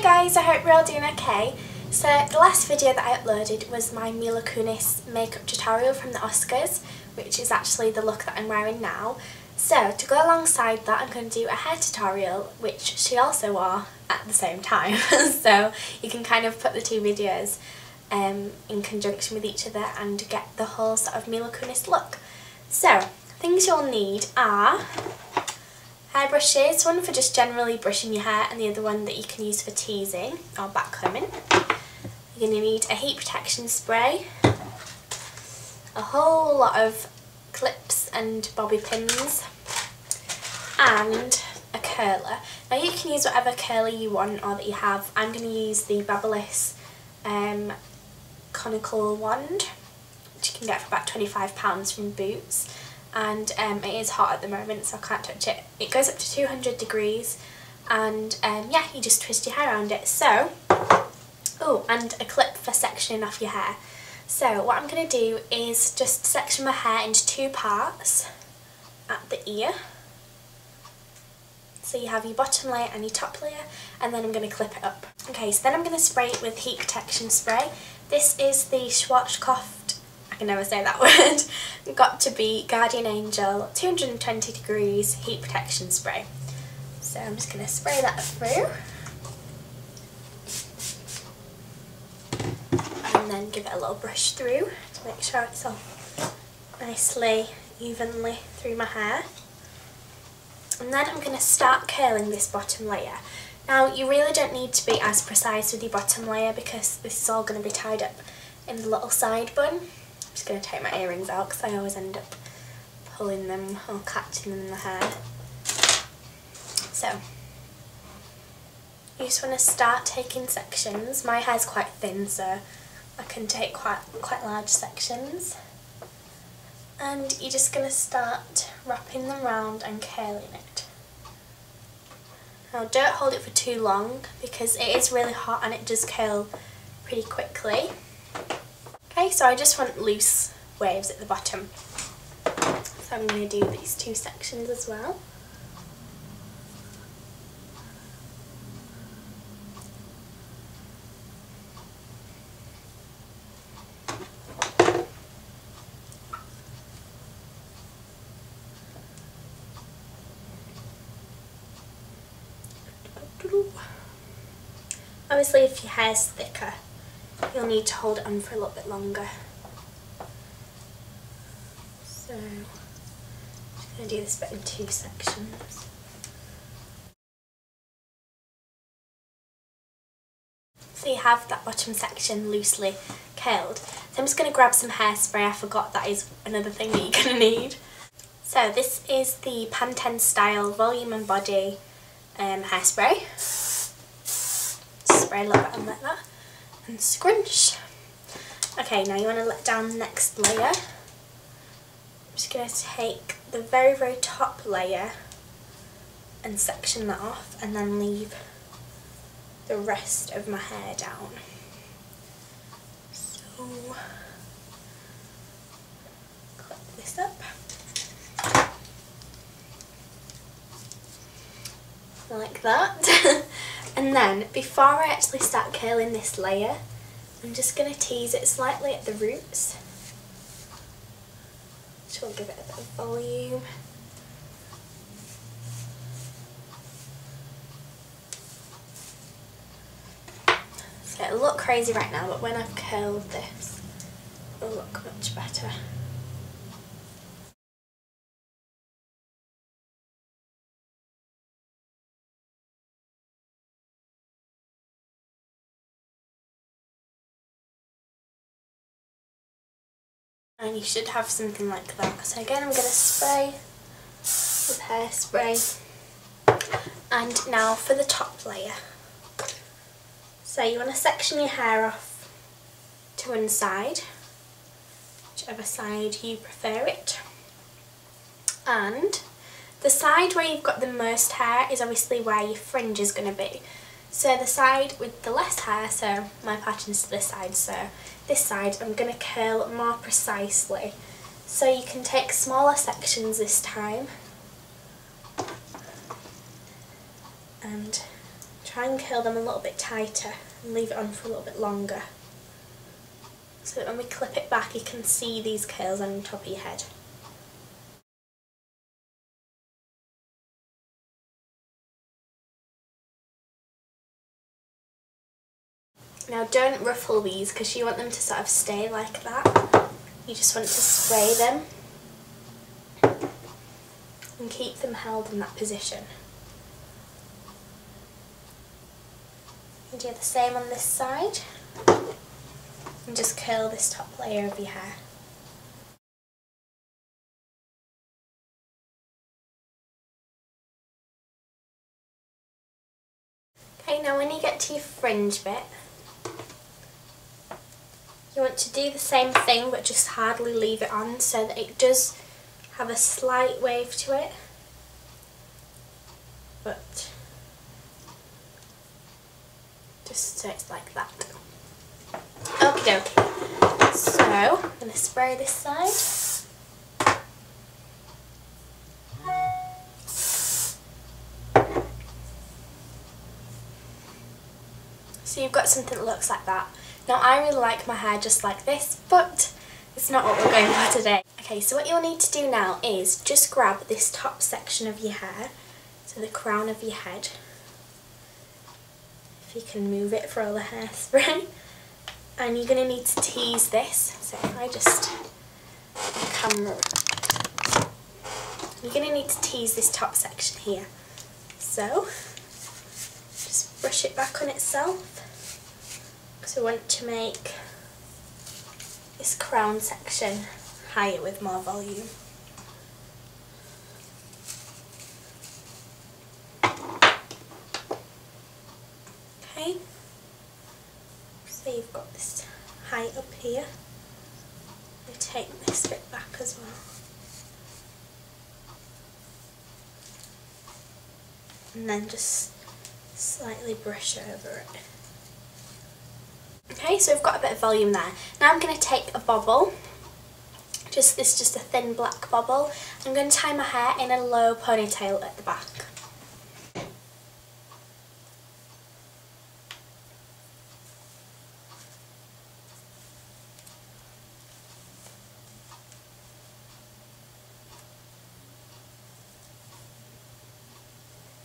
guys, I hope you're all doing okay. So the last video that I uploaded was my Mila Kunis makeup tutorial from the Oscars, which is actually the look that I'm wearing now. So to go alongside that, I'm going to do a hair tutorial, which she also wore at the same time. So you can kind of put the two videos in conjunction with each other and get the whole sort of Mila Kunis look. So things you'll need are hair brushes, one for just generally brushing your hair and the other one that you can use for teasing or backcombing. You're going to need a heat protection spray, a whole lot of clips and bobby pins, and a curler. Now you can use whatever curler you want or that you have. I'm going to use the Babyliss conical wand, which you can get for about £25 from Boots. And it is hot at the moment, so I can't touch it. It goes up to 200 degrees and yeah, you just twist your hair around it. So, oh, and a clip for sectioning off your hair. So what I'm going to do is just section my hair into two parts at the ear. So you have your bottom layer and your top layer, and then I'm going to clip it up. Okay, so then I'm going to spray it with heat protection spray. This is the SWalkerMakeup, I can never say that word, Got to Be Guardian Angel 220 degrees heat protection spray. So I'm just going to spray that through and then give it a little brush through to make sure it's all nicely evenly through my hair. And then I'm going to start curling this bottom layer. Now you really don't need to be as precise with your bottom layer because this is all going to be tied up in the little side bun. I'm just going to take my earrings out because I always end up pulling them or catching them in the hair. So you just want to start taking sections. My hair's quite thin, so I can take quite large sections. And you're just going to start wrapping them round and curling it. Now don't hold it for too long because it is really hot and it does curl pretty quickly. Okay, so I just want loose waves at the bottom. So I'm going to do these two sections as well. Obviously if your hair's thicker, you'll need to hold it on for a little bit longer. So I'm just going to do this bit in two sections. So you have that bottom section loosely curled. So I'm just going to grab some hairspray. I forgot that is another thing that you're going to need. So this is the Ponytail Style Volume and Body hairspray. Spray a little bit on like that and scrunch. Okay, now you want to let down the next layer. I'm just going to take the very top layer and section that off and then leave the rest of my hair down. So clip this up like that. And then, before I actually start curling this layer, I'm just going to tease it slightly at the roots, which will give it a bit of volume. So it'll look crazy right now, but when I've curled this, it'll look much better. And you should have something like that. So again, I'm going to spray with hairspray. And now for the top layer. So you want to section your hair off to one side, whichever side you prefer it. And the side where you've got the most hair is obviously where your fringe is going to be. So the side with the less hair, so my pattern's to this side, so this side I'm going to curl more precisely. So you can take smaller sections this time and try try and curl them a little bit tighter and leave it on for a little bit longer, so that when we clip it back you can see these curls on top of your head. Now don't ruffle these because you want them to sort of stay like that. You just want to spray them and keep them held in that position. And do the same on this side. And just curl this top layer of your hair. Okay, now when you get to your fringe bit, you want to do the same thing but just hardly leave it on so that it does have a slight wave to it. But just so it's like that. Okie dokie. So I'm going to spray this side. So you've got something that looks like that. Now I really like my hair just like this, but it's not what we're going for today. Okay, so what you'll need to do now is just grab this top section of your hair, so the crown of your head. If you can move it for all the hairspray. And you're going to need to tease this. So if I just camera, you're going to need to tease this top section here. So just brush it back on itself. Because we want to make this crown section higher with more volume. Okay, so you've got this height up here. We take this bit back as well. And then just slightly brush over it. Okay, so we've got a bit of volume there. Now I'm going to take a bobble, just a thin black bobble. I'm going to tie my hair in a low ponytail at the back.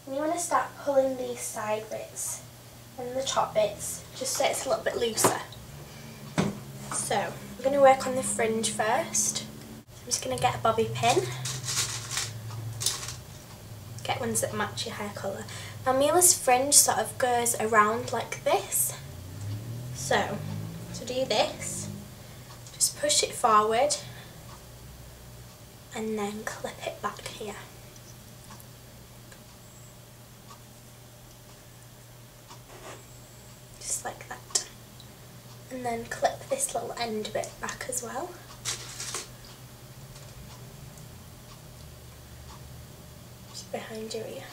And you want to start pulling these side bits and the top bits, just so it's a little bit looser. So, I'm going to work on the fringe first. I'm just going to get a bobby pin. Get ones that match your hair colour. Now Mila's fringe sort of goes around like this. So, to do this, just push it forward and then clip it back here. Just like that. And then clip this little end bit back as well. Just behind your ear.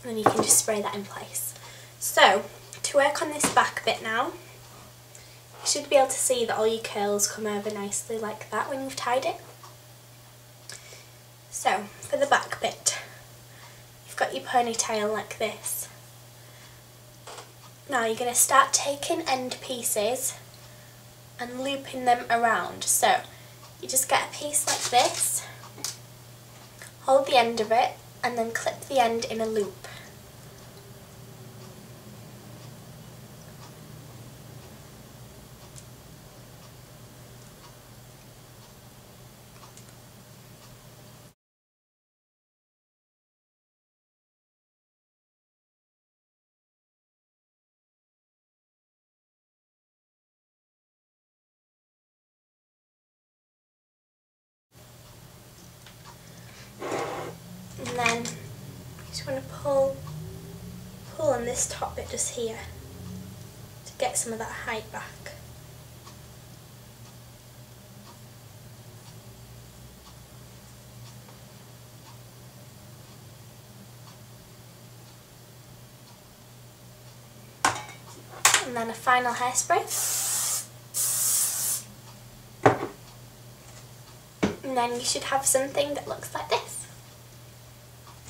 And then you can just spray that in place. So, to work on this back bit now, you should be able to see that all your curls come over nicely like that when you've tied it. So, for the back bit, you've got your ponytail like this. Now you're going to start taking end pieces and looping them around. So, you just get a piece like this, hold the end of it, and then clip the end in a loop. And then you just want to pull on this top bit just here to get some of that height back. and then a final hairspray. And then you should have something that looks like this.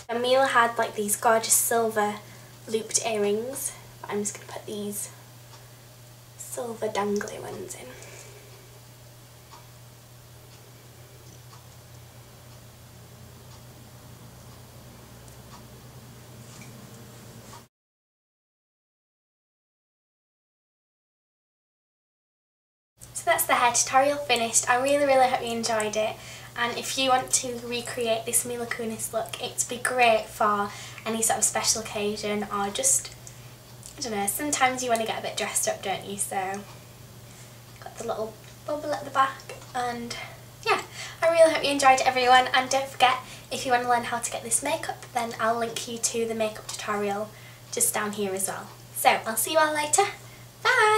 And Mila had like these gorgeous silver looped earrings, but I'm just going to put these silver dangly ones in. So that's the hair tutorial finished. I really hope you enjoyed it, and if you want to recreate this Mila Kunis look, it'd be great for any sort of special occasion, or just, I don't know, sometimes you want to get a bit dressed up, don't you? So got the little bubble at the back, and yeah, I really hope you enjoyed it, everyone. And don't forget, if you want to learn how to get this makeup, then I'll link you to the makeup tutorial just down here as well. So I'll see you all later. Bye!